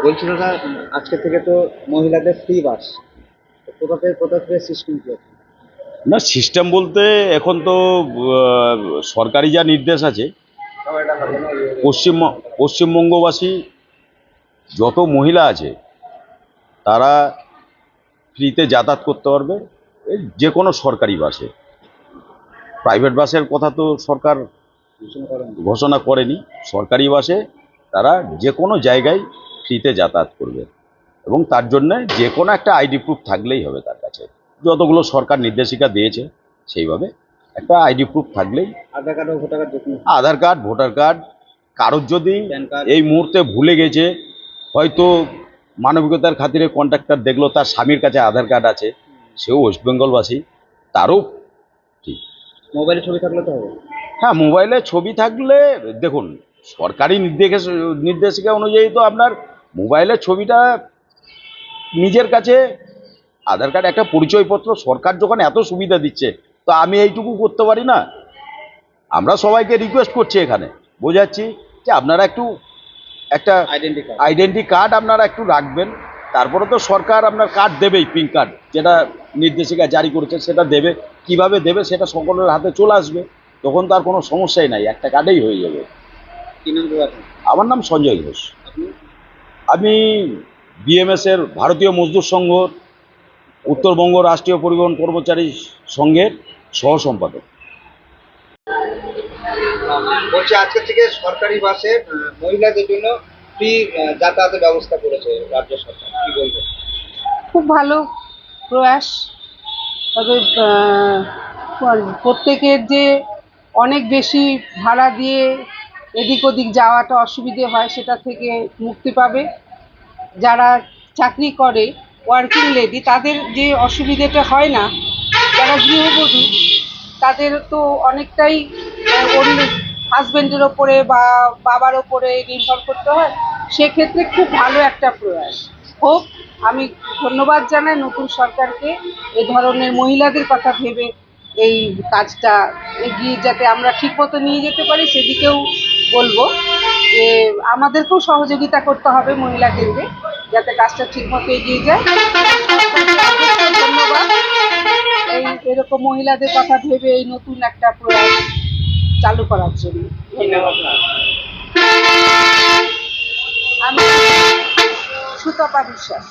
বলছি দাদা, আজকে থেকে তো মহিলাদের ফ্রি বাস। তো কোথা থেকে সিস্টেম কি আছে? না, সিস্টেম বলতে এখন তো সরকারি যা নির্দেশ আছে, পশ্চিম পশ্চিমবঙ্গবাসী যত মহিলা আছে তারা ফ্রিতে যাতায়াত করতে পারবে, এই যে কোনো সরকারি বাসে। প্রাইভেট বাসের কথা তো সরকার ঘোষণা করেন। ঘোষণা করেনি। সরকারি বাসে তারা যে কোনো জায়গায় ফ্রিতে যাতায়াত করবে, এবং তার জন্যে যে কোনো একটা আইডি প্রুফ থাকলেই হবে তার কাছে। যতগুলো সরকার নির্দেশিকা দিয়েছে সেইভাবে একটা আইডি প্রুফ থাকলেই। আধার কার্ড ও ভোটার কার্ড যে কোনো। আধার কার্ড, ভোটার কার্ড, কারোর যদি প্যান কার্ড। এই মুহূর্তে ভুলে গেছে, হয়তো মানবিকতার খাতিরে কন্ট্রাক্টর দেখলো তার স্বামীর কাছে আধার কার্ড আছে, সেও ওয়েস্ট বেঙ্গলবাসী, তারও ঠিক। মোবাইলে ছবি থাকলে তো হবে। হ্যাঁ, মোবাইলে ছবি থাকলে, দেখুন, সরকারি নির্দেশিকা অনুযায়ী তো আপনার মোবাইলের ছবিটা নিজের কাছে। আধার কার্ড একটা পরিচয়পত্র, সরকার যখন এত সুবিধা দিচ্ছে, তো আমি এইটুকু করতে পারি না? আমরা সবাইকে রিকোয়েস্ট করছি, এখানে বোঝাচ্ছি যে আপনারা একটু একটা আইডেন্টি কার্ড। আইডেন্টি কার্ড আপনারা একটু রাখবেন। তারপরে তো সরকার আপনার কার্ড দেবেই, পিঙ্ক কার্ড যেটা নির্দেশিকা জারি করেছে সেটা দেবে। কিভাবে দেবে সেটা সকলের হাতে চলে আসবে, তখন তো আর কোনো সমস্যাই নাই, একটা কার্ডেই হয়ে যাবে। কি নাম দাদা আপনার? আমার নাম সঞ্জয় ঘোষ। আপনি? আমি বিএমএস এর ভারতীয় মজদুর সংঘ উত্তরবঙ্গ রাষ্ট্রীয় পরিবহন কর্মচারী সংঘের সহ সম্পাদক। বলছি আজকে থেকে সরকারি বাসে মহিলাদের জন্য ফ্রি যাতায়াতের ব্যবস্থা করেছে রাজ্য সরকার, কি বলবো? খুব ভালো প্রয়াস। তবে প্রত্যেকের যে অনেক বেশি ভাড়া দিয়ে এদিক ওদিক যাওয়াটা অসুবিধে হয় সেটা থেকে মুক্তি পাবে। যারা চাকরি করে, ওয়ার্কিং লেডি, তাদের যে অসুবিধেটা হয় না, যারা গৃহবধূ তাদের তো অনেকটাই অন্য হাজবেন্ডের ওপরে বা বাবার ওপরে নির্ভর করতে হয়। সেক্ষেত্রে খুব ভালো একটা প্রয়াস হোক। আমি ধন্যবাদ জানাই নতুন সরকারকে, এ ধরনের মহিলাদের কথা ভেবে এই কাজটা এগিয়ে যাতে আমরা ঠিকমতো নিয়ে যেতে পারি সেদিকেও বলবো যে আমাদেরকেও সহযোগিতা করতে হবে মহিলাদেরকে, যাতে কাজটা ঠিকমতো এগিয়ে যায়। অবশ্যই ধন্যবাদ এই এরকম মহিলাদের কথা ভেবে এই নতুন একটা প্রয়াস চালু করার জন্য। কি নাম আপনার? আমি সুতপা বিশ্বাস।